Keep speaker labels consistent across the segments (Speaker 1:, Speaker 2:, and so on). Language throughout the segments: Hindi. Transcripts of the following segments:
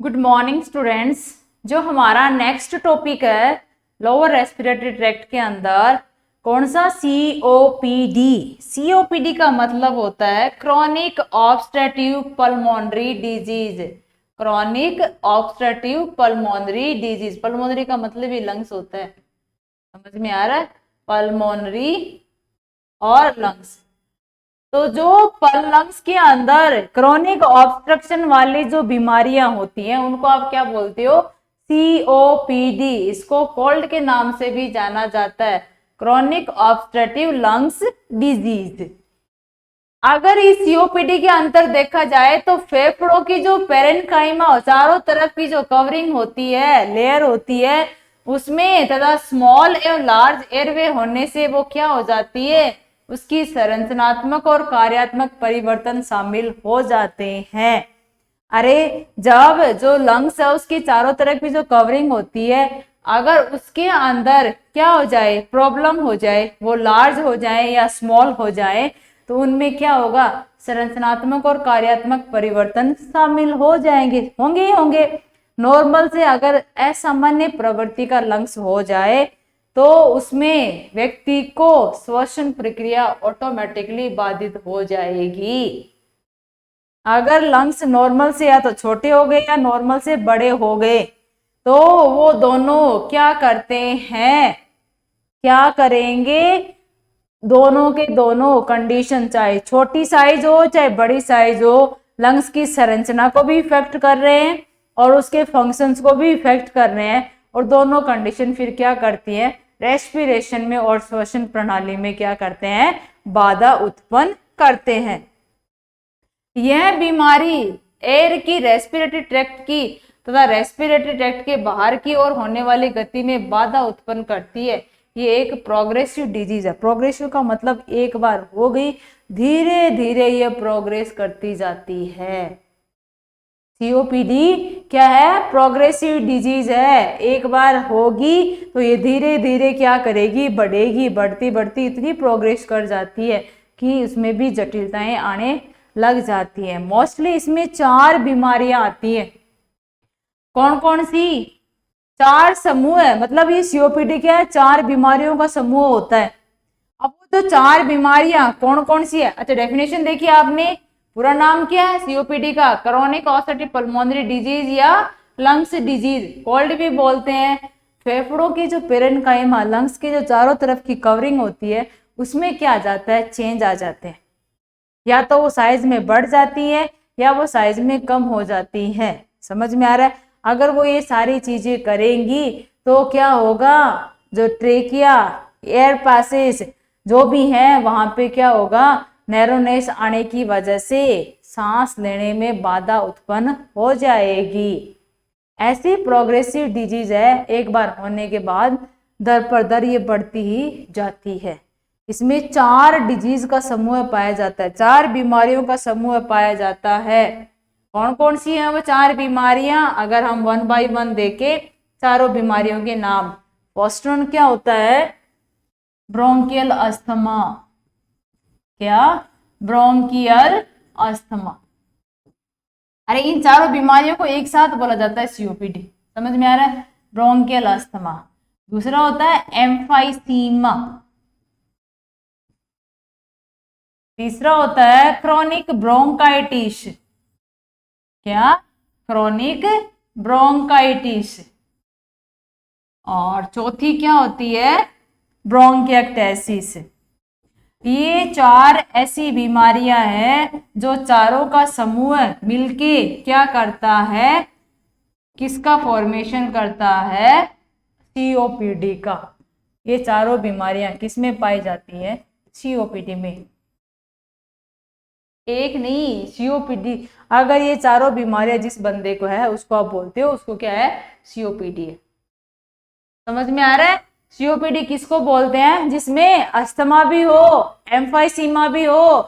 Speaker 1: Good morning students. जो हमारा नेक्स्ट टॉपिक है लोअर रेस्पिरेटरी ट्रैक्ट के अंदर कौन सा सीओपीडी। सीओपीडी का मतलब होता है chronic obstructive pulmonary disease. Chronic obstructive pulmonary disease, pulmonary का मतलब ही लंग्स होता है, समझ में आ रहा है? पल्मोनरी और लंग्स। तो जो लंग्स के अंदर क्रॉनिक ऑब्स्ट्रक्शन वाली जो बीमारियां होती हैं उनको आप क्या बोलते हो? सीओपीडी। इसको कोल्ड के नाम से भी जाना जाता है, क्रॉनिक ऑब्स्ट्रक्टिव लंग्स डिजीज। अगर इस सीओपीडी के अंदर देखा जाए तो फेफड़ों की जो पेरेन्काइमा चारों तरफ की जो कवरिंग होती है, लेयर होती है, उसमें तथा स्मॉल एवं लार्ज एयरवे होने से वो क्या हो जाती है, उसकी संरचनात्मक और कार्यात्मक परिवर्तन शामिल हो जाते हैं। अरे जब जो लंग्स है उसकी चारों तरफ की जो कवरिंग होती है, अगर उसके अंदर क्या हो जाए, प्रॉब्लम हो जाए, वो लार्ज हो जाए या स्मॉल हो जाए, तो उनमें क्या होगा, संरचनात्मक और कार्यात्मक परिवर्तन शामिल हो जाएंगे, होंगे ही होंगे। नॉर्मल से अगर असामान्य प्रवृत्ति का लंग्स हो जाए तो उसमें व्यक्ति को श्वसन प्रक्रिया ऑटोमेटिकली बाधित हो जाएगी। अगर लंग्स नॉर्मल से या तो छोटे हो गए या नॉर्मल से बड़े हो गए तो वो दोनों क्या करते हैं, क्या करेंगे, दोनों के दोनों कंडीशन, चाहे छोटी साइज हो चाहे बड़ी साइज हो, लंग्स की संरचना को भी इफेक्ट कर रहे हैं और उसके फंक्शंस को भी इफेक्ट कर रहे हैं, और दोनों कंडीशन फिर क्या करती हैं, रेस्पिरेशन में और श्वसन प्रणाली में क्या करते हैं, बाधा उत्पन्न करते हैं। यह बीमारी एयर की, रेस्पिरेटरी ट्रैक्ट की तथा रेस्पिरेटरी ट्रैक्ट के बाहर की ओर होने वाली गति में बाधा उत्पन्न करती है। ये एक प्रोग्रेसिव डिजीज है। प्रोग्रेसिव का मतलब एक बार हो गई, धीरे धीरे ये प्रोग्रेस करती जाती है। सीओपीडी क्या है, प्रोग्रेसिव डिजीज है। एक बार होगी तो ये धीरे धीरे क्या करेगी, बढ़ेगी, बढ़ती बढ़ती इतनी प्रोग्रेस कर जाती है कि उसमें भी जटिलताएं आने लग जाती है। मोस्टली इसमें 4 बीमारियां आती है। कौन कौन सी? 4 समूह है, मतलब ये सीओपीडी क्या है, 4 बीमारियों का समूह होता है। अब वो तो 4 बीमारियां कौन कौन सी है? अच्छा, डेफिनेशन देखिए आपने, पूरा नाम क्या है सीओपीडी का, क्रॉनिक ऑब्स्ट्रक्टिव पल्मोनरी डिजीज या लंग्स डिजीज, कोल्ड भी बोलते हैं। फेफड़ों की जो पेरेन्काइमा, लंग्स के जो चारों तरफ की कवरिंग होती है, उसमें क्या आ जाता है, चेंज आ जाते हैं। या तो वो साइज में बढ़ जाती है या वो साइज में कम हो जाती है। समझ में आ रहा है? अगर वो ये सारी चीजें करेंगी तो क्या होगा, जो ट्रेकिया, एयर पासेस जो भी है वहां पे क्या होगा, नैरोनेस आने की वजह से सांस लेने में बाधा उत्पन्न हो जाएगी। ऐसी प्रोग्रेसिव डिजीज है, एक बार होने के बाद दर पर दर ये बढ़ती ही जाती है। इसमें 4 डिजीज का समूह पाया जाता है, 4 बीमारियों का समूह पाया जाता है। कौन कौन सी हैं वो 4 बीमारियां? अगर हम 1 बाय 1 देखे चारों बीमारियों के नाम। फर्स्ट वन क्या होता है, ब्रोंकियल अस्थमा। क्या? Bronchial asthma. अरे इन चारों बीमारियों को एक साथ बोला जाता है सीओपीडी, समझ में आ रहा है? Bronchial asthma. दूसरा होता है एम्फाइसीमा। तीसरा होता है क्रॉनिक ब्रोंकाइटिस। क्या? Chronic bronchitis. और चौथी क्या होती है, ब्रोंकिएक्टेसिस। ये 4 ऐसी बीमारियां हैं जो चारों का समूह मिलके क्या करता है, किसका फॉर्मेशन करता है, सीओपीडी का। ये चारों बीमारियां किस में पाई जाती है, सीओपीडी में। एक नहीं, सीओपीडी। अगर ये चारों बीमारियां जिस बंदे को है उसको आप बोलते हो, उसको क्या है, सीओपीडी है। समझ में आ रहा है? सीओपीडी किसको बोलते हैं, जिसमें अस्थमा भी हो, एम्फाइसीमा भी हो,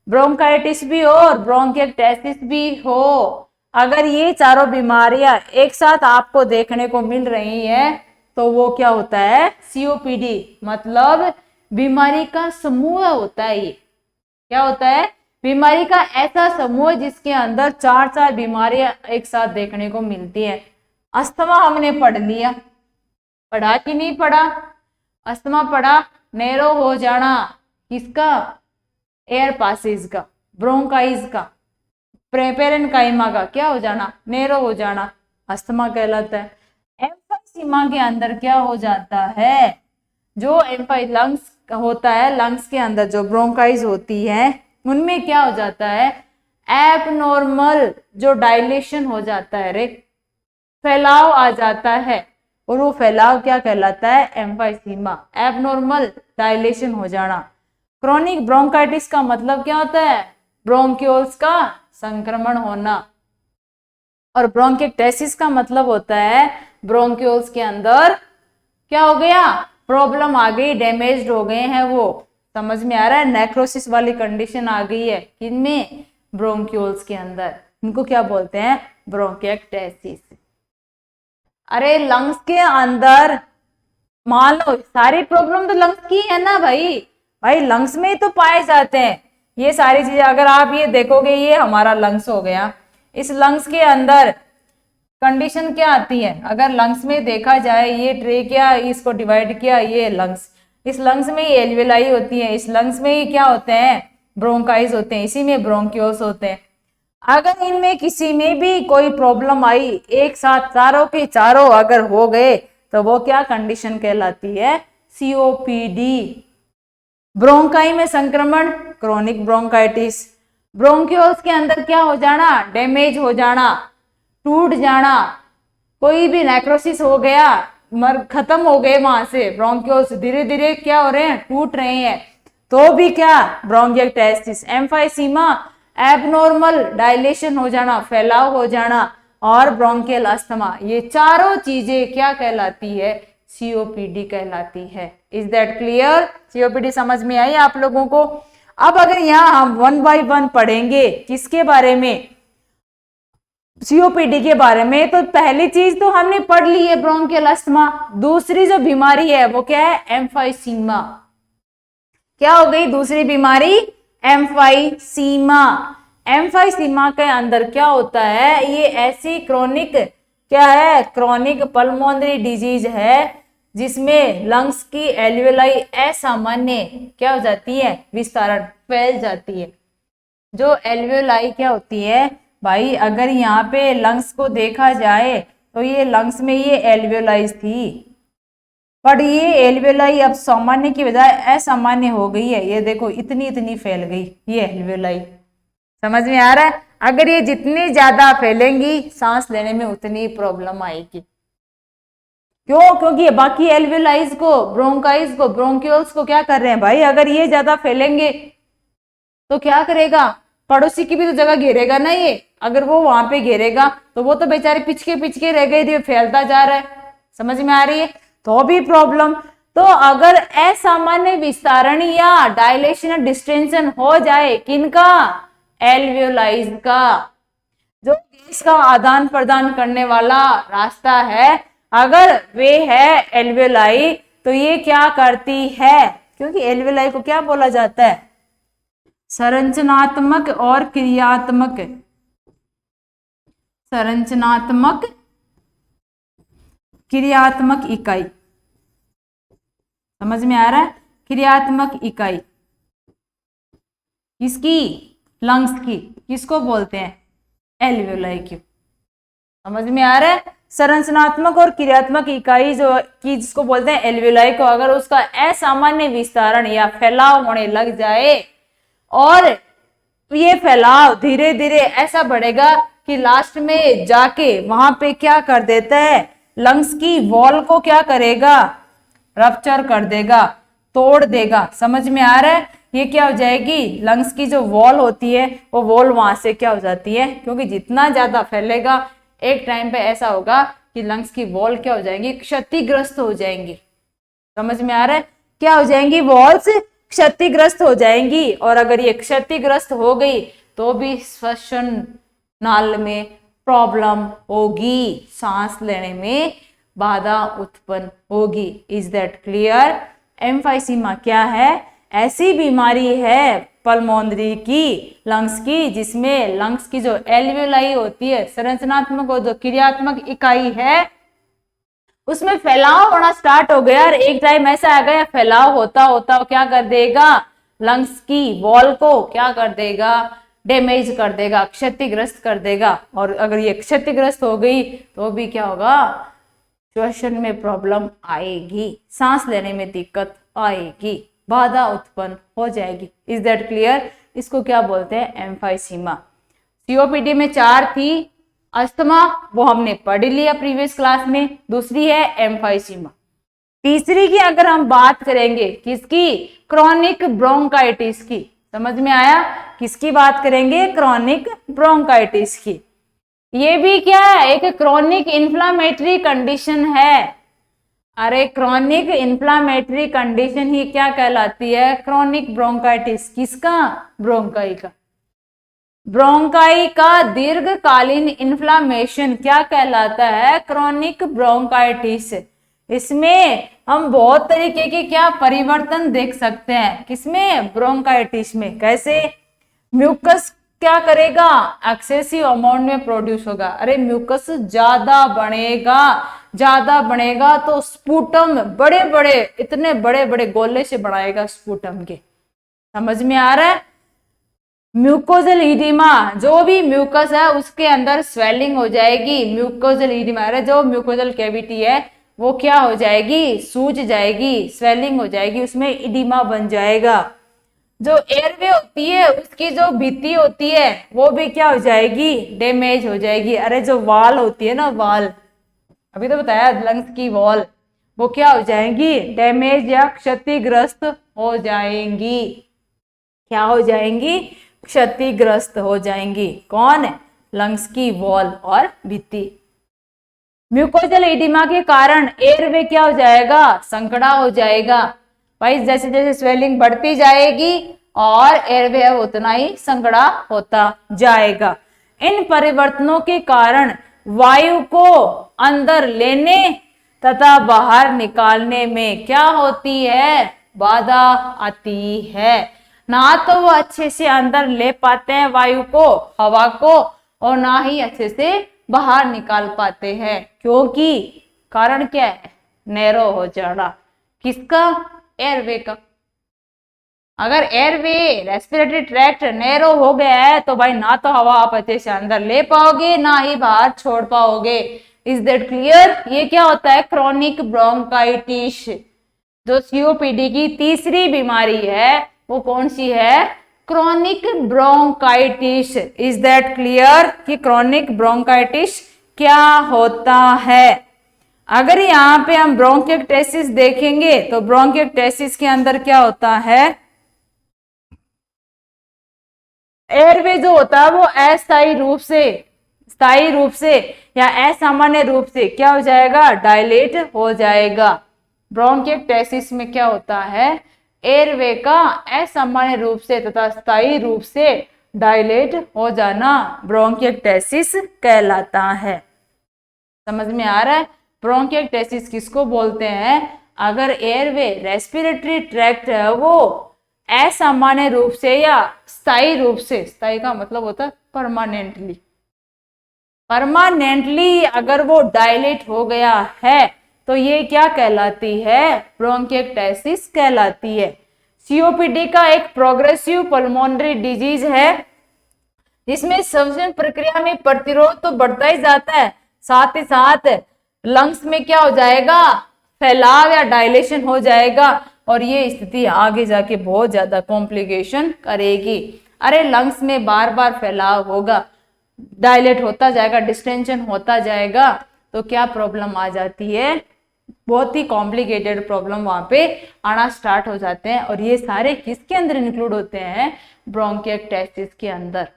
Speaker 1: ब्रोंकाइटिस भी हो और ब्रोंकिएक्टेसिस भी हो। अगर ये चारों बीमारियां एक साथ आपको देखने को मिल रही हैं तो वो क्या होता है, सीओपीडी। मतलब बीमारी का समूह होता है। ये क्या होता है, बीमारी का ऐसा समूह जिसके अंदर 4 बीमारियां एक साथ देखने को मिलती है। अस्थमा हमने पढ़ लिया, पढ़ा कि नहीं पढ़ा? अस्थमा पढ़ा, नैरो हो जाना किसका? एयर पासेज का, ब्रोंकाइज का, पेरेन्काइमा का क्या हो जाना? नैरो हो जाना, अस्थमा कहलाता है। एम्फाइसीमा के अंदर क्या हो जाता है? जो लंग्स होता है, लंग्स के अंदर जो ब्रोंकाइज होती है उनमें क्या हो जाता है? एबनॉर्मल जो डायलेशन हो जाता है रे, फैलाव आ जाता है, और वो फैलाव क्या कहलाता है? एम्फाइसीमा, एबनॉर्मल डायलेशन हो जाना। क्रोनिक ब्रोंकाइटिस का मतलब क्या होता है? ब्रोंक्यूल्स का संक्रमण होना। और ब्रोंकिक्टेसिस का मतलब होता है ब्रोंक्यूल्स के अंदर क्या हो गया? प्रॉब्लम आ गई, डैमेज्ड हो गए हैं वो। समझ में आ रहा है? नेक्रोसिस वाली कंडीशन आ गई है किनमें? ब्रोंक्यूल्स के अंदर। इनको क्या बोलते हैं? ब्रोंकिक्टेसिस। अरे लंग्स के अंदर मान लो सारी प्रॉब्लम तो लंग्स की है ना भाई, भाई लंग्स में ही तो पाए जाते हैं ये सारी चीजें। अगर आप ये देखोगे, ये हमारा लंग्स हो गया, इस लंग्स के अंदर कंडीशन क्या आती है? अगर लंग्स में देखा जाए, ये ट्रेकिया, इसको डिवाइड किया, ये लंग्स, इस लंग्स में ही एल्वेलाई होती है, इस लंग्स में ही क्या होते हैं? ब्रोंकाइज होते हैं, इसी में ब्रोंक्यूल्स होते हैं। अगर इनमें किसी में भी कोई प्रॉब्लम आई, एक साथ चारों के चारों अगर हो गए, तो वो क्या कंडीशन कहलाती है? सीओपीडी। ब्रोंकाई में संक्रमण, क्रोनिक ब्रोंकाइटिस। ब्रोंक्यूल्स के अंदर क्या हो जाना? डैमेज हो जाना, टूट जाना, कोई भी नेक्रोसिस हो गया, मर खत्म हो गए वहां से ब्रोंक्यूल्स, धीरे धीरे क्या हो रहे हैं? टूट रहे हैं, तो भी क्या? ब्रोंकिक्टेसिस। एम्फाइसीमा, एबनॉर्मल डायलेशन हो जाना, फैलाव हो जाना, और ब्रोंकियल अस्थमा, ये चारों चीजें क्या कहलाती है? सीओपीडी कहलाती है। Is that clear? सीओपीडी समझ में आई आप लोगों को? अब अगर यहाँ हम 1 बाय 1 पढ़ेंगे किसके बारे में? सीओपीडी के बारे में। तो पहली चीज तो हमने पढ़ ली है ब्रोंकियल अस्थमा, दूसरी जो बीमारी है वो क्या है? एम्फाइसीमा। क्या हो गई दूसरी बीमारी? एम्फाइसीमा। एम्फाइसीमा के अंदर क्या होता है? ये ऐसी क्रोनिक क्या है? क्रोनिक पल्मोनरी डिजीज है जिसमें लंग्स की एल्वेलाई असामान्य क्या हो जाती है? विस्तारण, फैल जाती है। जो एल्वेलाई क्या होती है भाई? अगर यहाँ पे लंग्स को देखा जाए तो ये लंग्स में ये एल्वेलाइज थी, पर ये एल्वेलाई अब सामान्य की बजाय असामान्य हो गई है। ये देखो इतनी इतनी फैल गई ये एल्वेलाई। समझ में आ रहा है? अगर ये जितनी ज्यादा फैलेंगी, सांस लेने में उतनी प्रॉब्लम आएगी। क्यों? क्योंकि बाकी एल्वेलाइज को, ब्रोंकाइज को, ब्रोंक्यूल्स को क्या कर रहे हैं भाई? अगर ये ज्यादा फैलेंगे तो क्या करेगा? पड़ोसी की भी तो जगह घेरेगा ना ये। अगर वो वहां पे घेरेगा तो वो तो बेचारे पिचके रह गए, फैलता जा रहा है। समझ में आ रही है? तो भी प्रॉब्लम। तो अगर असामान्य विस्तारण या डायलेशन डिस्टेंशन हो जाए, किनका? एल्वेलाइज का, जो गैस का आदान प्रदान करने वाला रास्ता है, अगर वे है एल्वेलाई, तो ये क्या करती है? क्योंकि एल्वेलाई को क्या बोला जाता है? संरचनात्मक और क्रियात्मक, संरचनात्मक क्रियात्मक इकाई। समझ में आ रहा है? क्रियात्मक इकाई किसकी? लंग्स की। किसको बोलते हैं? एल्वेलाई की। समझ में आ रहा है? संरचनात्मक और क्रियात्मक इकाई जो की जिसको बोलते हैं एल्वेलाई को, अगर उसका असामान्य विस्तारण या फैलाव होने लग जाए, और ये फैलाव धीरे धीरे ऐसा बढ़ेगा कि लास्ट में जाके वहां पे क्या कर देता है? लंग्स की वॉल को क्या करेगा? रप्चर कर देगा, तोड़ देगा। समझ में आ रहा है? ये क्या हो जाएगी? लंग्स की जो वॉल होती है वो वॉल वहां से क्या हो जाती है? क्योंकि जितना ज्यादा फैलेगा, एक टाइम पे ऐसा होगा कि लंग्स की वॉल क्या हो जाएंगी? क्षतिग्रस्त हो जाएंगी। समझ में आ रहा है? क्या हो जाएंगी? वॉल्स क्षतिग्रस्त हो जाएंगी। और अगर ये क्षतिग्रस्त हो गई तो भी श्वसन नाल में प्रॉब्लम होगी, सांस लेने में बाधा उत्पन्न होगी। Is that clear? एम्फाइसीमा क्या है? ऐसी बीमारी है पल्मोनरी की, लंग्स की, जिसमें लंग्स की जो एल्वियोलाई होती है, संरचनात्मक और जो क्रियात्मक इकाई है, उसमें फैलाव होना स्टार्ट हो गया और एक टाइम ऐसा आ गया फैलाव होता होता क्या कर देगा, लंग्स की वॉल को क्या कर देगा, डैमेज कर देगा, क्षतिग्रस्त कर देगा। और अगर ये क्षतिग्रस्त हो गई तो भी क्या होगा, श्वसन में प्रॉब्लम आएगी, सांस लेने में दिक्कत आएगी, बाधा उत्पन्न हो जाएगी। Is that clear? इसको क्या बोलते हैं, एम्फाइसीमा। सीओपीडी में 4 थी, अस्थमा वो हमने पढ़ लिया प्रीवियस क्लास में, दूसरी है एम्फाइसीमा। तीसरी की अगर हम बात करेंगे किसकी, क्रॉनिक ब्रोंकाइटिस की। समझ में आया? किसकी बात करेंगे, क्रॉनिक ब्रोंकाइटिस की। ये भी क्या है, एक क्रॉनिक इन्फ्लामेटरी कंडीशन है। अरे क्रॉनिक इन्फ्लामेटरी कंडीशन ही क्या कहलाती है, क्रॉनिक ब्रोंकाइटिस। किसका, ब्रोंकाई का। ब्रोंकाई का दीर्घकालीन इन्फ्लामेशन क्या कहलाता है, क्रॉनिक ब्रोंकाइटिस। इसमें हम बहुत तरीके के क्या परिवर्तन देख सकते हैं, किसमें, ब्रोंकाइटिस में। कैसे, म्यूकस क्या करेगा, एक्सेसिव अमाउंट में प्रोड्यूस होगा। अरे म्यूकस ज्यादा बनेगा तो स्पूटम बड़े बड़े, इतने बड़े बड़े गोले से बनाएगा स्पूटम के। समझ में आ रहा है? म्यूकोजल ईडिमा, जो भी म्यूकस है उसके अंदर स्वेलिंग हो जाएगी। म्यूकोजल ईडिमा, अरे जो म्यूकोजल कैविटी है वो क्या हो जाएगी, सूज जाएगी, स्वेलिंग हो जाएगी, उसमें इडिमा बन जाएगा। जो एयरवे होती है उसकी जो भित्ति होती है वो भी क्या हो जाएगी, डैमेज हो जाएगी। अरे जो वॉल होती है ना, वॉल, अभी तो बताया लंग्स की वॉल, वो क्या हो जाएंगी, डैमेज या क्षतिग्रस्त हो जाएंगी। क्या हो जाएंगी, क्षतिग्रस्त हो जाएंगी। कौन, लंग्स की वॉल और भित्ति। म्यूकोजल एडिमा के कारण एयरवे क्या हो जाएगा, संकड़ा हो जाएगा। भाई जैसे जैसे स्वेलिंग बढ़ती जाएगी और एयरवे है उतना ही संकड़ा होता जाएगा। इन परिवर्तनों के कारण वायु को अंदर लेने तथा बाहर निकालने में क्या होती है, बाधा आती है। ना तो वो अच्छे से अंदर ले पाते हैं वायु को, हवा को, और ना ही अच्छे से बाहर निकाल पाते हैं। क्योंकि कारण क्या है, नैरो हो जाना। किसका, एयरवे का। अगर एयरवे रेस्पिरेटरी ट्रैक्ट नैरो हो गया है तो भाई ना तो हवा आप अच्छे से अंदर ले पाओगे, ना ही बाहर छोड़ पाओगे। Is that clear? ये क्या होता है, क्रॉनिक ब्रोंकाइटिस। जो सीओपीडी की तीसरी बीमारी है वो कौन सी है, chronic bronchitis. Is that clear कि क्रॉनिक ब्रोंकाइटिस क्या होता है? अगर यहाँ पे हम ब्रोंकिएक्टेसिस देखेंगे तो ब्रोंकिएक्टेसिस के अंदर क्या होता है, एयरवे जो होता है वो अस्थायी रूप से, स्थायी रूप से या असामान्य रूप से क्या हो जाएगा, डायलेट हो जाएगा। ब्रोंकिएक्टेसिस में क्या होता है, एयरवे का असामान्य रूप से तथा स्थायी रूप से डायलेट हो जाना ब्रोंकिएक्टेसिस कहलाता है। समझ में आ रहा है? ब्रोंकिएक्टेसिस किसको बोलते हैं, अगर एयरवे रेस्पिरेटरी ट्रैक्ट है वो असामान्य रूप से या स्थायी रूप से, स्थायी का मतलब होता है परमानेंटली अगर वो डायलेट हो गया है तो ये क्या कहलाती है, ब्रोंकिएक्टेसिस कहलाती है। सीओपीडी का एक प्रोग्रेसिव पल्मोनरी डिजीज है जिसमें श्वसन प्रक्रिया में प्रतिरोध तो बढ़ता ही जाता है, साथ ही साथ लंग्स में क्या हो जाएगा, फैलाव या डायलेशन हो जाएगा और ये स्थिति आगे जाके बहुत ज्यादा कॉम्प्लिकेशन करेगी। अरे लंग्स में बार बार फैलाव होगा, डायलेट होता जाएगा, डिस्टेंशन होता जाएगा तो क्या प्रॉब्लम आ जाती है, बहुत ही कॉम्प्लिकेटेड प्रॉब्लम वहां पे आना स्टार्ट हो जाते हैं। और ये सारे किसके अंदर इंक्लूड होते हैं, ब्रोंकिएक्टेसिस के अंदर।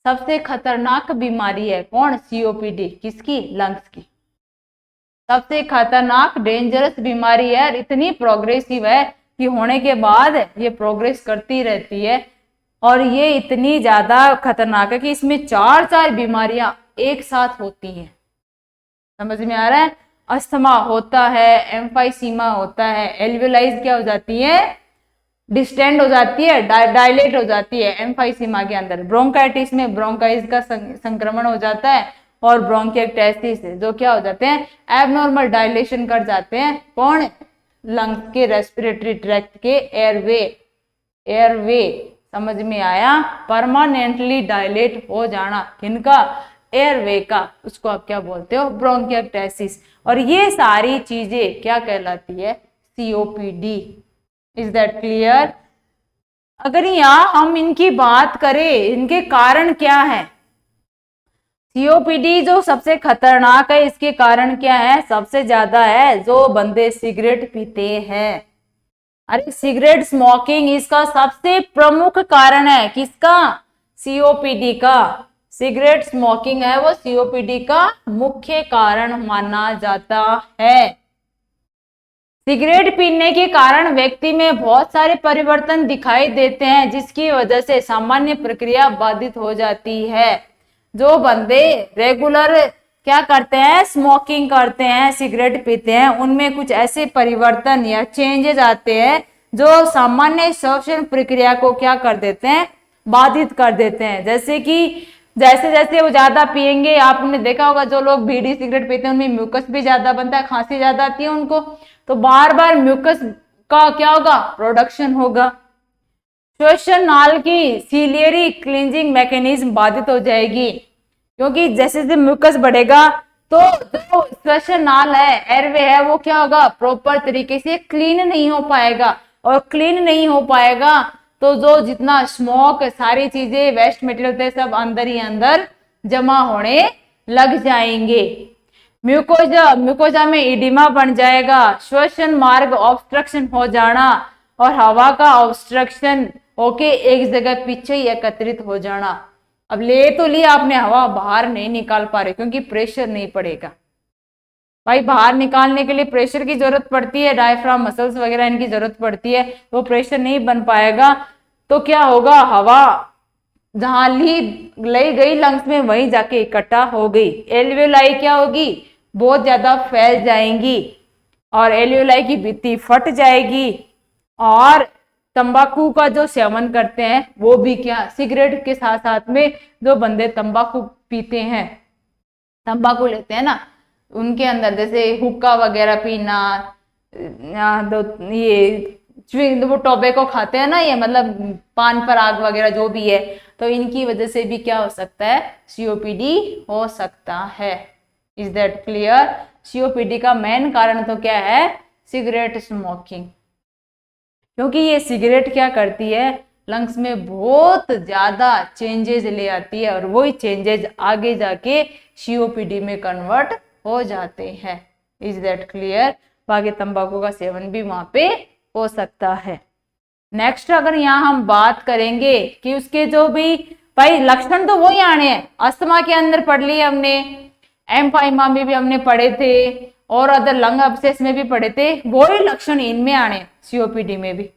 Speaker 1: सबसे खतरनाक बीमारी है कौन, सीओपीडी, किसकी, लंग्स की। सबसे खतरनाक डेंजरस बीमारी है, इतनी प्रोग्रेसिव है कि होने के बाद ये प्रोग्रेस करती रहती है और ये इतनी ज्यादा खतरनाक है कि इसमें 4 बीमारियां एक साथ होती हैं। समझ में आ रहा है? अस्थमा होता है, एम्फाइसीमा होता है, एल्वियोलाइज क्या हो जाती है, डिस्टेंड हो जाती है, डायलेट हो जाती है एम्फाइसीमा के अंदर। ब्रोंकाइटिस में ब्रोंकाइटिस का संक्रमण हो जाता है और ब्रोंकिएक्टेसिस जो क्या हो जाते हैं, एबनॉर्मल डायलेशन कर जाते हैं। कौन? लंग्स के रेस्पिरेटरी ट्रैक्ट के एयरवे समझ में आया? परमानेंटली डायलेट हो जाना किनका? एयरवे का, उसको आप क्या बोलते हो? ब्रोंकिएक्टेसिस। और ये सारी चीजें क्या कहलाती है? सीओपीडी। Is that clear? अगर यहाँ हम इनकी बात करें, इनके कारण क्या है? सीओपीडी जो सबसे खतरनाक है, इसके कारण क्या है? सबसे ज्यादा है जो बंदे सिगरेट पीते हैं। अरे सिगरेट स्मोकिंग इसका सबसे प्रमुख कारण है। किसका? सीओपीडी का। सिगरेट स्मोकिंग है वो सीओपीडी का मुख्य कारण माना जाता है। सिगरेट पीने के कारण व्यक्ति में बहुत सारे परिवर्तन दिखाई देते हैं, जिसकी वजह से सामान्य प्रक्रिया बाधित हो जाती है। जो बंदे रेगुलर क्या करते हैं? स्मोकिंग करते हैं, सिगरेट पीते हैं, उनमें कुछ ऐसे परिवर्तन या चेंजेस आते हैं जो सामान्य श्वसन प्रक्रिया को क्या कर देते हैं? बाधित कर देते हैं। जैसे कि जैसे जैसे वो ज्यादा पिएंगे, आपने देखा होगा जो लोग बीड़ी सिगरेट पीते हैं उनमें म्यूकस भी ज्यादा बनता है, खांसी ज्यादा आती है उनको, तो बार बार म्यूकस का क्या होगा? प्रोडक्शन होगा। श्वसन नाल की सीलियरी क्लींजिंग मैकेनिज्म बाधित हो जाएगी, क्योंकि जैसे जैसे म्यूकस बढ़ेगा तो जो श्वसन नाल है, एयरवे है, वो क्या होगा? प्रॉपर तरीके से क्लीन नहीं हो पाएगा। और क्लीन नहीं हो पाएगा तो जो जितना स्मोक, सारी चीजें, वेस्ट मटेरियल थे, सब अंदर ही अंदर जमा होने लग जाएंगे। म्यूकोजा में इडिमा बन जाएगा, श्वसन मार्ग ऑब्स्ट्रक्शन हो जाना और हवा का ऑब्स्ट्रक्शन होके एक जगह पीछे ही एकत्रित हो जाना। अब ले तो लिया आपने, हवा बाहर नहीं निकाल पा रहे क्योंकि प्रेशर नहीं पड़ेगा। भाई बाहर निकालने के लिए प्रेशर की जरूरत पड़ती है, डायफ्राम मसल्स वगैरह इनकी जरूरत पड़ती है, वो प्रेशर नहीं बन पाएगा तो क्या होगा? हवा जहां ली गई लंग्स में वहीं जाके इकट्ठा हो गई। एल्वियोलाई क्या होगी? बहुत ज्यादा फैल जाएंगी और एल्वियोलाई की भित्ति फट जाएगी। और तंबाकू का जो सेवन करते हैं वो भी क्या? सिगरेट के साथ साथ में जो बंदे तंबाकू पीते हैं, तंबाकू लेते हैं ना, उनके अंदर जैसे हुक्का वगैरह पीना, ये वो टोबैको खाते हैं ना, ये मतलब पान पराग वगैरह जो भी है, तो इनकी वजह से भी क्या हो सकता है? सीओपीडी हो सकता है। Is that clear? सीओपीडी का मेन कारण तो क्या है? Cigarette smoking. क्योंकि ये सिगरेट क्या करती है? लंग्स में बहुत ज्यादा चेंजेस ले आती है और वही चेंजेस आगे जाके सीओपीडी में कन्वर्ट हो जाते हैं। Is that clear? बाकी तंबाकू का सेवन भी वहां पे हो सकता है। नेक्स्ट अगर यहाँ हम बात करेंगे कि उसके जो भी भाई लक्षण तो वही आने हैं, अस्थमा के अंदर पढ़ लिए हमने, एम्फाइमा में भी हमने पढ़े थे और अदर लंग अब्सेस में भी पढ़े थे, वही लक्षण इनमें आने, सीओपीडी में भी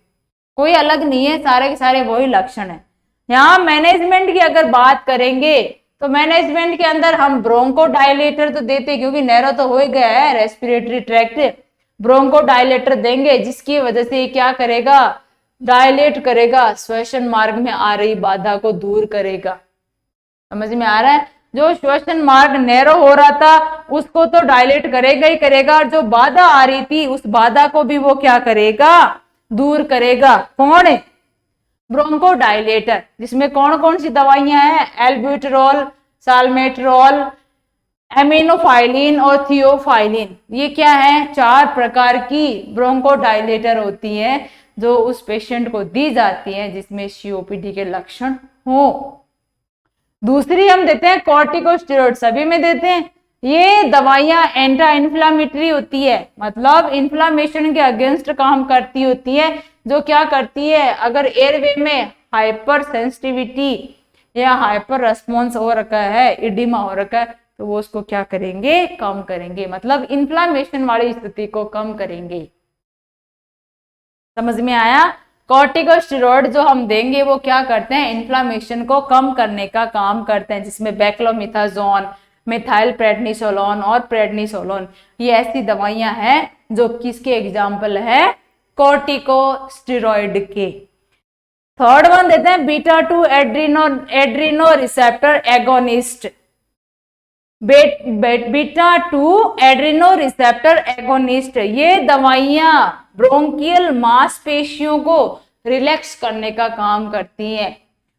Speaker 1: कोई अलग नहीं है, सारे के सारे वही लक्षण है। यहाँ मैनेजमेंट की अगर बात करेंगे तो मैनेजमेंट के अंदर हम ब्रोंको डायलेटर तो देते, क्योंकि नैरो तो हो ही गया है रेस्पिरेटरी ट्रैक्ट, ब्रोंको डायलेटर देंगे जिसकी वजह से क्या करेगा? डायलेट करेगा, श्वसन मार्ग में आ रही बाधा को दूर करेगा। समझ में आ रहा है? जो श्वसन मार्ग नैरो हो रहा था उसको तो डायलेट करेगा ही करेगा, और जो बाधा आ रही थी उस बाधा को भी वो क्या करेगा? दूर करेगा। कौन? ब्रोंको डायलेटर, जिसमें कौन कौन सी दवाइयां हैं? एल्ब्यूटेरॉल, साल्मेट्रॉल, एमिनोफाइलिन और थियोफाइलिन। ये क्या है? 4 प्रकार की ब्रोंको डायलेटर होती हैं जो उस पेशेंट को दी जाती हैं जिसमें सीओपीडी के लक्षण हो। दूसरी हम देते हैं कॉर्टिकोस्टेरॉइड, सभी में देते हैं। ये दवाइयां एंटी इन्फ्लामेटरी होती है, मतलब इन्फ्लामेशन के अगेंस्ट काम करती होती है। जो क्या करती है? अगर एयरवे में हाइपर सेंसिटिविटी या हाइपर रेस्पॉन्स हो रखा है, इडिमा हो रखा है, तो वो उसको क्या करेंगे? कम करेंगे, मतलब इन्फ्लामेशन वाली स्थिति को कम करेंगे। समझ में आया? कॉर्टिकोस्टेरॉइड जो हम देंगे वो क्या करते हैं? इन्फ्लामेशन को कम करने का काम करते हैं, जिसमें बेक्लोमिथाजोन, मिथाइल प्रेडनिसोलोन और प्रेडनिसोलोन, ये ऐसी दवाइयां हैं जो किसके एग्जाम्पल है? कॉर्टिकोस्टेरॉइड के। थर्ड वन देते हैं beta 2 Adreno receptor agonist. Beta 2 Adreno receptor agonist, ये दवाइयां ब्रोंकियल मांसपेशियों को रिलैक्स करने का काम करती हैं।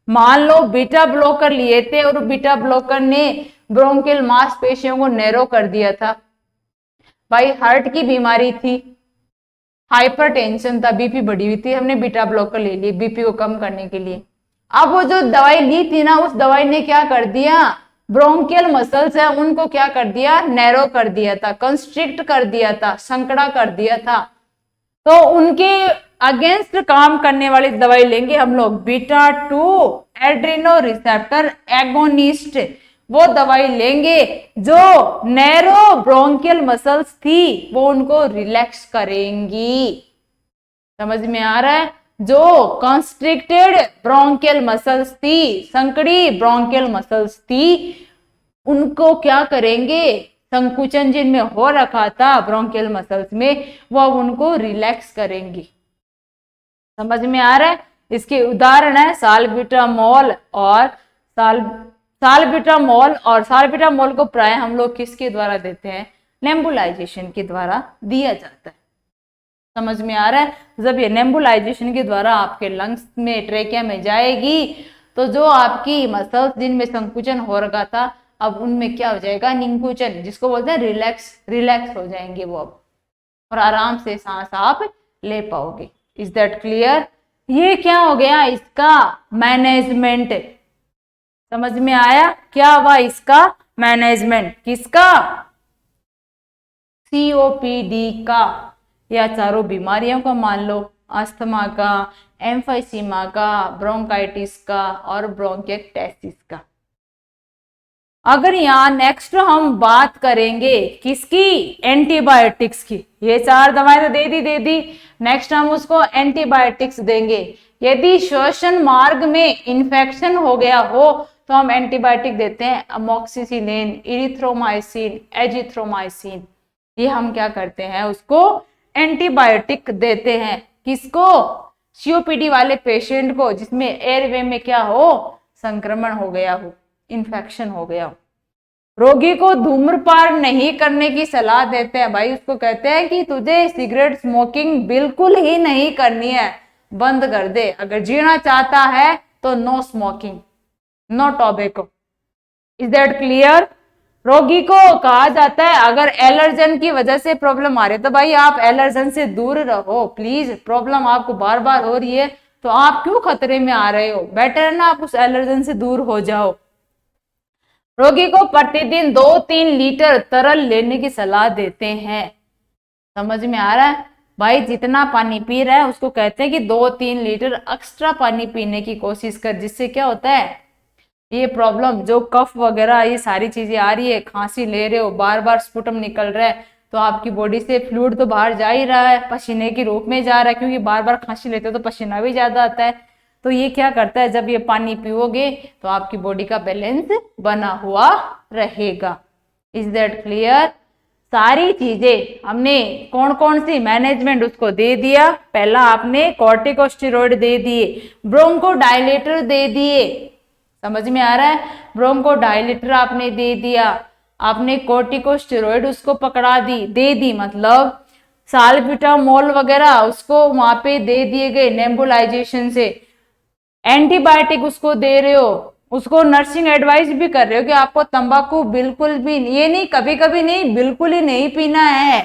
Speaker 1: मान लो बीटा ब्लॉकर लिए थे और बीटा ब्लॉकर ने ब्रोंकियल मांसपेशियों को नैरो कर दिया था। भाई हार्ट की बीमारी थी, हाइपरटेंशन था, बीपी बढ़ी हुई थी, हमने बीटा ब्लॉकर ले ली बीपी को कम करने के लिए। अब वो जो दवाई ली थी ना, उस दवाई ने क्या कर दिया, ब्रोंकियल मसल्स है उनको क्या कर दिया, नैरो कर दिया था, कंस्ट्रिक्ट कर दिया था, संकड़ा कर दिया था। तो उनके अगेंस्ट काम करने वाली दवाई लेंगे हम लोग बीटा 2 एड्रीनो रिसेप्टर एगोनिस्ट। वो दवाई लेंगे जो नैरो ब्रोंकियल मसल्स थी वो उनको रिलैक्स करेंगी। समझ में आ रहा है? जो कंस्ट्रिक्टेड ब्रोंकियल मसल्स थी, संकड़ी ब्रोंकियल मसल्स थी, उनको क्या करेंगे, संकुचन जिनमें हो रखा था ब्रोंकियल मसल्स में, वो उनको रिलैक्स करेंगी। समझ में आ रहा है? इसके उदाहरण है साल्ब्यूटामोल और साल्ब्यूटामोल को प्राय हम लोग किसके द्वारा देते हैं, नेबुलाइजेशन के द्वारा दिया जाता है। समझ में आ रहा है? जब ये नेबुलाइजेशन के द्वारा आपके लंग्स में, ट्रेकिया में जाएगी, तो जो आपकी मसल्स जिनमें संकुचन हो रखा था, अब उनमें क्या हो जाएगा, निंकुचन, जिसको बोलते हैं रिलैक्स हो जाएंगे वो अब, और आराम से सांस आप ले पाओगे। Is that clear? ये क्या हो गया, इसका मैनेजमेंट। समझ में आया क्या हुआ इसका मैनेजमेंट? किसका? सीओपीडी का, या चारों बीमारियों का मान लो, अस्थमा का, एम्फाइसीमा का, ब्रोंकाइटिस का और ब्रोंकिएक्टेसिस का। अगर यहाँ नेक्स्ट हम बात करेंगे किसकी, एंटीबायोटिक्स की। ये चार दवाएं तो दे दी, नेक्स्ट हम उसको एंटीबायोटिक्स देंगे। यदि श्वसन मार्ग में इंफेक्शन हो गया हो तो हम एंटीबायोटिक देते हैं, अमोक्सिसिलिन, इरिथ्रोमाइसिन, एजिथ्रोमाइसिन। ये हम क्या करते हैं, उसको एंटीबायोटिक देते हैं। किसको? सीओपीडी वाले पेशेंट को, जिसमें एयरवे में क्या हो, संक्रमण हो गया हो, इन्फेक्शन हो गया हो। रोगी को धूम्रपान नहीं करने की सलाह देते हैं। भाई उसको कहते हैं कि तुझे सिगरेट स्मोकिंग बिल्कुल ही नहीं करनी है, बंद कर दे। अगर जीना चाहता है तो no smoking, no tobacco. Is that clear? रोगी को कहा जाता है अगर एलर्जन की वजह से प्रॉब्लम आ रही है तो भाई आप एलर्जन से दूर रहो प्लीज। प्रॉब्लम आपको बार बार हो रही है तो आप क्यों खतरे में आ रहे हो, बेटर है ना आप उस एलर्जन से दूर हो जाओ। रोगी को प्रतिदिन 2-3 लीटर तरल लेने की सलाह देते हैं। समझ में आ रहा है? भाई जितना पानी पी रहा है उसको कहते हैं कि 2-3 लीटर एक्स्ट्रा पानी पीने की कोशिश कर, जिससे क्या होता है, ये प्रॉब्लम जो कफ वगैरह ये सारी चीजें आ रही है, खांसी ले रहे हो, बार बार स्पुटम निकल रहा है, तो आपकी बॉडी से फ्लूइड तो बाहर जा ही रहा है, पसीने के रूप में जा रहा है, क्योंकि बार बार खांसी लेते हो तो पसीना भी ज्यादा आता है। तो ये क्या करता है, जब ये पानी पियोगे तो आपकी बॉडी का बैलेंस बना हुआ रहेगा। Is that clear? सारी चीजें हमने कौन कौन सी मैनेजमेंट उसको दे दिया। पहला आपने कॉर्टिकोस्टेरॉइड दे दिए, ब्रोंकोडायलेटर दे दिए। समझ में आ रहा है? ब्रोंकोडायलेटर आपने दे दिया, आपने कॉर्टिकोस्टेरॉइड उसको पकड़ा दे दी मतलब साल्ब्यूटामोल वगैरह उसको वहां पे दे दिए गए नेबुलाइजेशन से। एंटीबायोटिक उसको दे रहे हो, उसको नर्सिंग एडवाइस भी कर रहे हो कि आपको तंबाकू बिल्कुल भी, ये नहीं कभी कभी नहीं, बिल्कुल ही नहीं पीना है।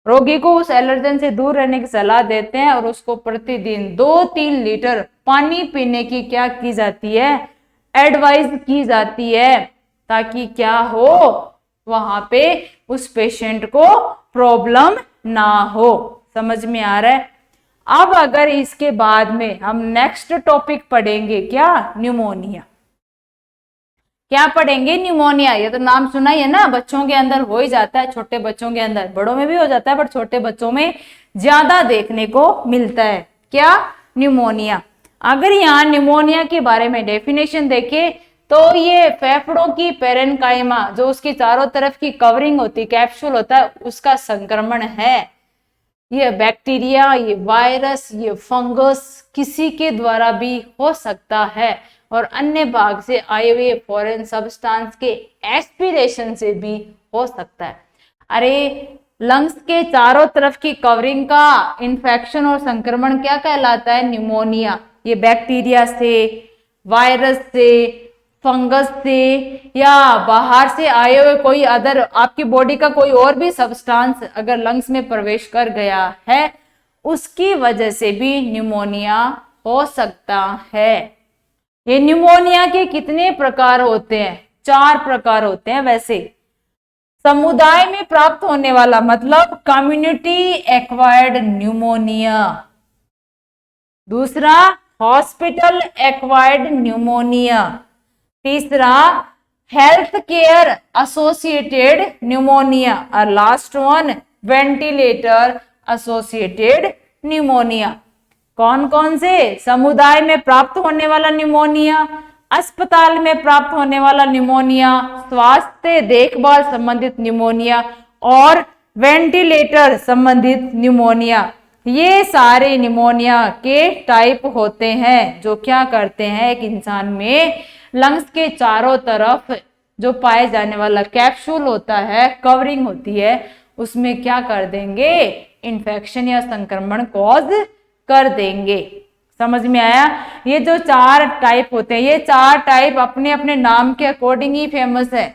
Speaker 1: रोगी को उस एलर्जन से दूर रहने की सलाह देते हैं और उसको प्रतिदिन 2-3 लीटर पानी पीने की क्या की जाती है, एडवाइस की जाती है, ताकि क्या हो, वहां पे उस पेशेंट को प्रॉब्लम ना हो। समझ में आ रहा है? अब अगर इसके बाद में हम नेक्स्ट टॉपिक पढ़ेंगे क्या, न्यूमोनिया। क्या पढ़ेंगे? न्यूमोनिया। ये तो नाम सुना ही है ना, बच्चों के अंदर हो ही जाता है, छोटे बच्चों के अंदर, बड़ों में भी हो जाता है पर छोटे बच्चों में ज्यादा देखने को मिलता है। क्या? न्यूमोनिया। अगर यहाँ न्यूमोनिया के बारे में डेफिनेशन देखें तो ये फेफड़ों की पेरेन्काइमा, जो उसकी चारों तरफ की कवरिंग होती, कैप्सूल होता है, उसका संक्रमण है। ये बैक्टीरिया, ये वायरस, ये फंगस किसी के द्वारा भी हो सकता है और अन्य भाग से आए हुए फॉरेन सब्सटेंस के एस्पिरेशन से भी हो सकता है। अरे लंग्स के चारों तरफ की कवरिंग का इन्फेक्शन और संक्रमण क्या कहलाता है? निमोनिया। ये बैक्टीरिया से, वायरस से, फंगस से या बाहर से आए हुए कोई अदर आपकी बॉडी का कोई और भी सब्सटेंस अगर लंग्स में प्रवेश कर गया है उसकी वजह से भी निमोनिया हो सकता है। ये निमोनिया के कितने प्रकार होते हैं? 4 प्रकार होते हैं। वैसे समुदाय में प्राप्त होने वाला मतलब कम्युनिटी एक्वायर्ड न्यूमोनिया, दूसरा हॉस्पिटल एक्वायर्ड न्यूमोनिया, तीसरा हेल्थ केयर एसोसिएटेड न्यूमोनिया और last one ventilator associated pneumonia. कौन कौन से? समुदाय में प्राप्त होने वाला निमोनिया, अस्पताल में प्राप्त होने वाला निमोनिया, स्वास्थ्य देखभाल संबंधित निमोनिया और वेंटिलेटर संबंधित निमोनिया। ये सारे निमोनिया के टाइप होते हैं जो क्या करते हैं, एक इंसान में लंग्स के चारों तरफ जो पाए जाने वाला कैप्सूल होता है, कवरिंग होती है, उसमें क्या कर देंगे? इन्फेक्शन या संक्रमण कॉज कर देंगे। समझ में आया? ये जो 4 टाइप होते हैं, ये 4 टाइप अपने अपने नाम के अकॉर्डिंग ही फेमस है।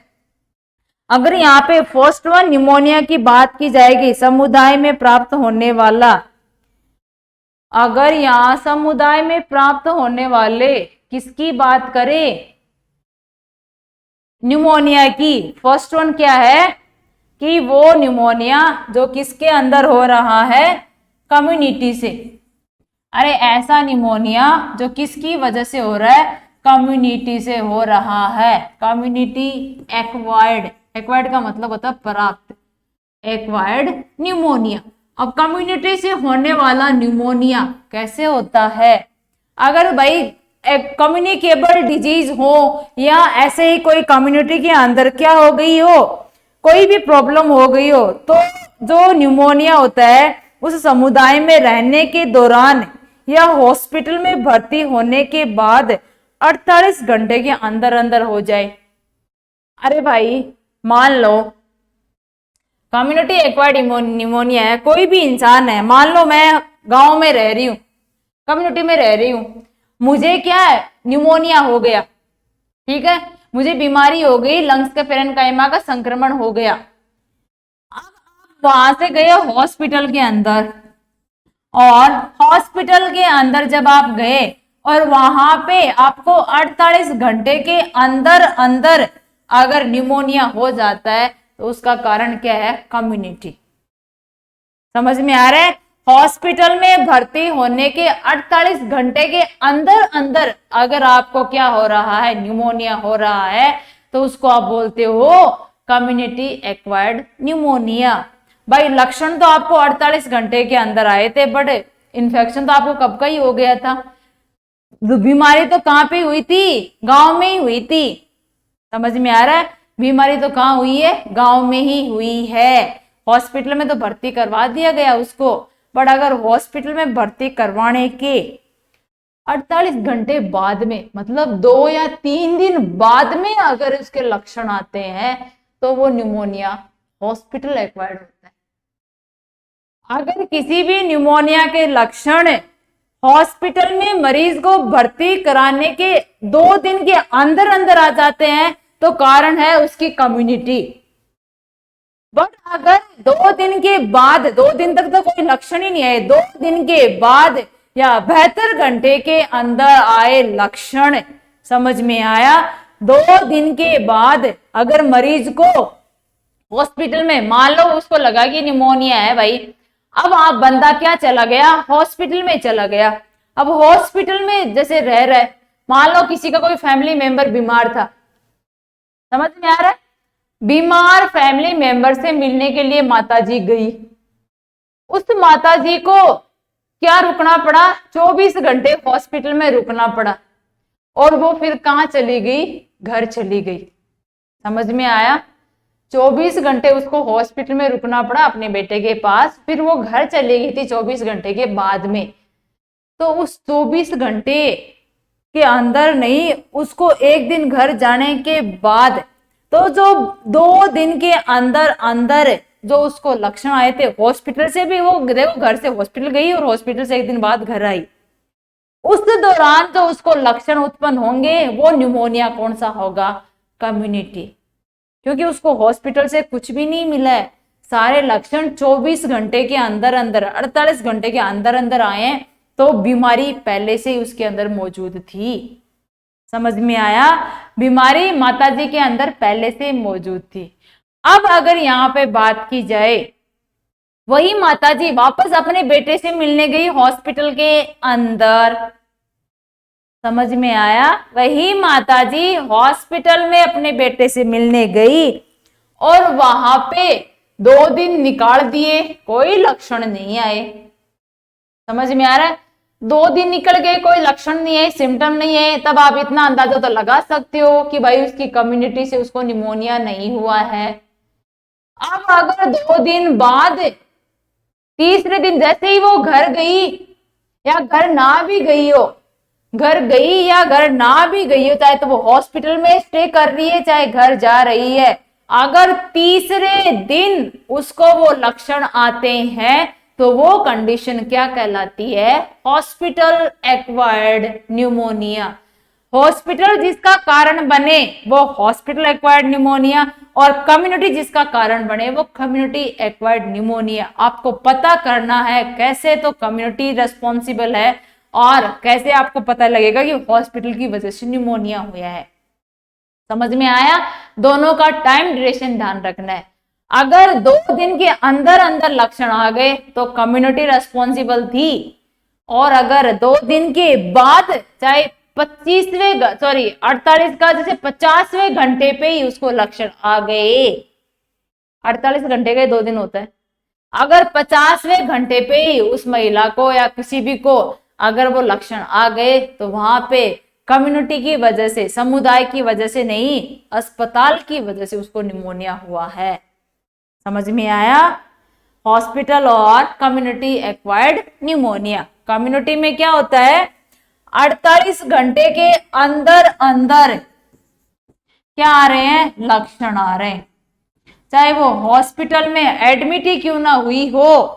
Speaker 1: अगर यहाँ पे फर्स्ट वन निमोनिया की बात की जाएगी, समुदाय में प्राप्त होने वाला, अगर यहाँ समुदाय में प्राप्त होने वाले किसकी बात करें? न्यूमोनिया की। फर्स्ट वन क्या है कि वो न्यूमोनिया जो किसके अंदर हो रहा है? कम्युनिटी से। अरे ऐसा निमोनिया जो किसकी वजह से हो रहा है? कम्युनिटी से हो रहा है। कम्युनिटी एक्वायर्ड, एक्वायर्ड का मतलब होता है प्राप्त, एक्वायर्ड निमोनिया। अब कम्युनिटी से होने वाला निमोनिया कैसे होता है? अगर भाई कम्युनिकेबल डिजीज हो या ऐसे ही कोई कम्युनिटी के अंदर क्या हो गई हो, कोई भी प्रॉब्लम हो गई हो, तो जो निमोनिया होता है उस समुदाय में रहने के दौरान या हॉस्पिटल में भर्ती होने के बाद 48 घंटे के अंदर अंदर हो जाए। अरे भाई मान लो कम्युनिटी एक्वायर्ड निमोनिया है, कोई भी इंसान है, मान लो मैं गांव में रह रही हूँ, कम्युनिटी में रह रही हूँ, मुझे क्या है? निमोनिया हो गया, ठीक है, मुझे बीमारी हो गई, लंग्स के पेरेन्काइमा का संक्रमण हो गया। अब आप वहां से गए हॉस्पिटल के अंदर, और हॉस्पिटल के अंदर जब आप गए और वहां पे आपको 48 घंटे के अंदर अंदर अगर निमोनिया हो जाता है तो उसका कारण क्या है? कम्युनिटी। समझ में आ रहा है? हॉस्पिटल में भर्ती होने के 48 घंटे के अंदर अंदर अगर आपको क्या हो रहा है? निमोनिया हो रहा है, तो उसको आप बोलते हो कम्युनिटी एक्वायर्ड निमोनिया। भाई लक्षण तो आपको 48 घंटे के अंदर आए थे, बट इन्फेक्शन तो आपको कब का ही हो गया था। बीमारी तो कहाँ पे हुई थी? गांव में ही हुई थी। समझ में आ रहा है? बीमारी तो कहाँ हुई है? गांव में ही हुई है। हॉस्पिटल में तो भर्ती करवा दिया गया उसको, बट अगर हॉस्पिटल में भर्ती करवाने के 48 घंटे बाद में, मतलब 2 या 3 दिन बाद में अगर उसके लक्षण आते हैं तो वो निमोनिया हॉस्पिटल एक्वायर्ड होता है। अगर किसी भी निमोनिया के लक्षण हॉस्पिटल में मरीज को भर्ती कराने के 2 दिन के अंदर अंदर आ जाते हैं तो कारण है उसकी कम्युनिटी। बट अगर 2 दिन के बाद, 2 दिन तक तो कोई लक्षण ही नहीं आए, 2 दिन के बाद या 72 घंटे के अंदर आए लक्षण, समझ में आया? 2 दिन के बाद अगर मरीज को हॉस्पिटल में, मान लो उसको लगा कि निमोनिया है भाई, अब आप बंदा क्या चला गया? हॉस्पिटल में चला गया। अब हॉस्पिटल में जैसे रह रहे, मान लो किसी का कोई फैमिली मेंबर बीमार था, समझ में आ रहा है? बीमार फैमिली मेंबर से मिलने के लिए माताजी गई, उस माताजी को क्या रुकना पड़ा? 24 घंटे हॉस्पिटल में रुकना पड़ा, और वो फिर कहाँ चली गई? घर चली गई। समझ में आया? 24 घंटे उसको हॉस्पिटल में रुकना पड़ा अपने बेटे के पास, फिर वो घर चली गई थी 24 घंटे के बाद में। तो उस 24 घंटे के अंदर नहीं, उसको एक दिन घर जाने के बाद, तो जो 2 दिन के अंदर अंदर जो उसको लक्षण आए थे, हॉस्पिटल से भी वो देखो घर से हॉस्पिटल गई और हॉस्पिटल से एक दिन बाद घर आई, उस दौरान जो उसको लक्षण उत्पन्न होंगे वो न्यूमोनिया कौन सा होगा? कम्युनिटी। क्योंकि उसको हॉस्पिटल से कुछ भी नहीं मिला है, सारे लक्षण 24 घंटे के अंदर अंदर 48 घंटे के अंदर अंदर आए हैं, तो बीमारी पहले से ही उसके अंदर मौजूद थी। समझ में आया? बीमारी माताजी के अंदर पहले से मौजूद थी। अब अगर यहाँ पे बात की जाए, वही माताजी वापस अपने बेटे से मिलने गई हॉस्पिटल के अंदर। समझ में आया? वही माताजी हॉस्पिटल में अपने बेटे से मिलने गई और वहां पे 2 दिन निकाल दिए, कोई लक्षण नहीं आए। समझ में आ रहा है? 2 दिन निकल गए, कोई लक्षण नहीं है, सिम्टम नहीं है, तब आप इतना अंदाजा तो लगा सकते हो कि भाई उसकी कम्युनिटी से उसको निमोनिया नहीं हुआ है। अब अगर 2 दिन बाद तीसरे दिन जैसे ही वो घर गई या घर ना भी गई हो, घर गई या घर ना भी गई हो, चाहे तो वो हॉस्पिटल में स्टे कर रही है चाहे घर जा रही है, अगर तीसरे दिन उसको वो लक्षण आते हैं तो वो कंडीशन क्या कहलाती है? Hospital acquired pneumonia. हॉस्पिटल जिसका कारण बने वो हॉस्पिटल एक्वायर्ड न्यूमोनिया, और कम्युनिटी जिसका कारण बने वो कम्युनिटी एक्वायर्ड न्यूमोनिया। आपको पता करना है कैसे, तो कम्युनिटी रेस्पॉन्सिबल है, और कैसे आपको पता लगेगा कि हॉस्पिटल की वजह से न्यूमोनिया हुआ है। समझ में आया? दोनों का टाइम ड्यूरेशन ध्यान रखना है। अगर 2 दिन के अंदर अंदर लक्षण आ गए तो कम्युनिटी रेस्पॉन्सिबल थी, और अगर 2 दिन के बाद चाहे 48 का जैसे 50वें घंटे पे ही उसको लक्षण आ गए, 48 घंटे के 2 दिन होता है, अगर 50वें घंटे पे ही उस महिला को या किसी भी को अगर वो लक्षण आ गए, तो वहां पे कम्युनिटी की वजह से, समुदाय की वजह से नहीं, अस्पताल की वजह से उसको निमोनिया हुआ है। समझ में आया? हॉस्पिटल और कम्युनिटी एक्वायर्ड न्यूमोनिया। कम्युनिटी में क्या होता है? 48 घंटे के अंदर अंदर क्या आ रहे हैं? लक्षण आ रहे हैं, चाहे वो हॉस्पिटल में एडमिट ही क्यों ना हुई हो,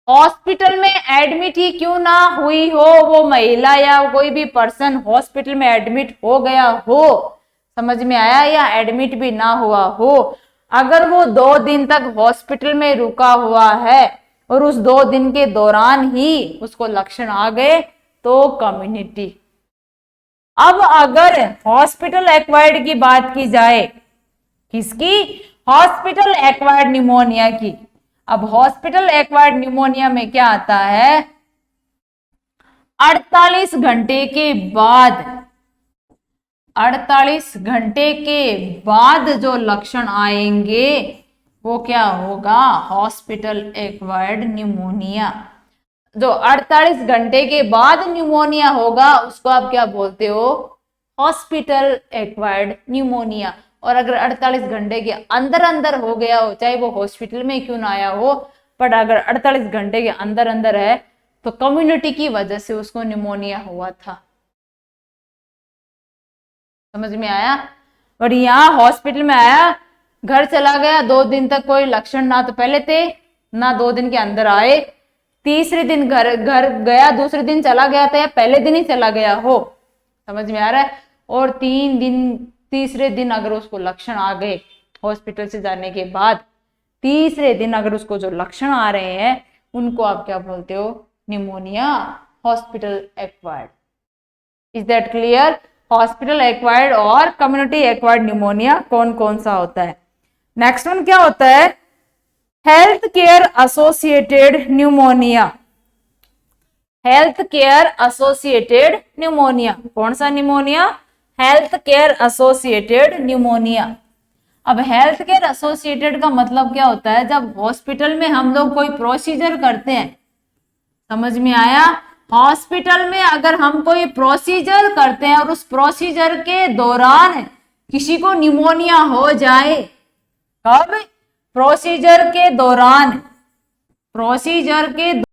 Speaker 1: हॉस्पिटल में एडमिट ही क्यों ना हुई हो वो महिला या कोई भी पर्सन हॉस्पिटल में एडमिट हो गया हो, समझ में आया? या एडमिट भी ना हुआ हो, अगर वो 2 दिन तक हॉस्पिटल में रुका हुआ है और उस 2 दिन के दौरान ही उसको लक्षण आ गए तो कम्युनिटी। अब अगर हॉस्पिटल एक्वायर्ड की बात की जाए, किसकी? हॉस्पिटल एक्वायर्ड न्यूमोनिया की। अब हॉस्पिटल एक्वायर्ड न्यूमोनिया में क्या आता है? 48 घंटे के बाद, 48 घंटे के बाद जो लक्षण आएंगे वो क्या होगा? Hospital acquired pneumonia. जो 48 घंटे के बाद न्यूमोनिया होगा उसको आप क्या बोलते हो? Hospital acquired pneumonia. और अगर 48 घंटे के अंदर अंदर हो गया हो, चाहे वो हॉस्पिटल में क्यों ना आया हो, बट अगर 48 घंटे के अंदर अंदर है तो कम्युनिटी की वजह से उसको निमोनिया हुआ था। समझ में आया? और यहाँ हॉस्पिटल में आया, घर चला गया, 2 दिन तक कोई लक्षण ना तो पहले थे ना 2 दिन के अंदर आए, तीसरे दिन घर गया, दूसरे दिन चला गया था या पहले दिन ही चला गया हो, समझ में आ रहा है? और 3 दिन, तीसरे दिन अगर उसको लक्षण आ गए हॉस्पिटल से जाने के बाद, तीसरे दिन अगर उसको जो लक्षण आ रहे हैं उनको आप क्या बोलते हो? Pneumonia hospital acquired. Is that clear? Hospital acquired और कम्युनिटी एक्वायर्ड न्यूमोनिया कौन कौन सा होता है? नेक्स्ट वन क्या होता है? Health care associated pneumonia. Health care associated pneumonia. कौन सा pneumonia? Health care associated pneumonia. अब हेल्थ केयर एसोसिएटेड का मतलब क्या होता है? जब हॉस्पिटल में हम लोग कोई प्रोसीजर करते हैं, समझ में आया? हॉस्पिटल में अगर हम कोई प्रोसीजर करते हैं और उस प्रोसीजर के दौरान किसी को निमोनिया हो जाए कब? प्रोसीजर के दौरान, प्रोसीजर के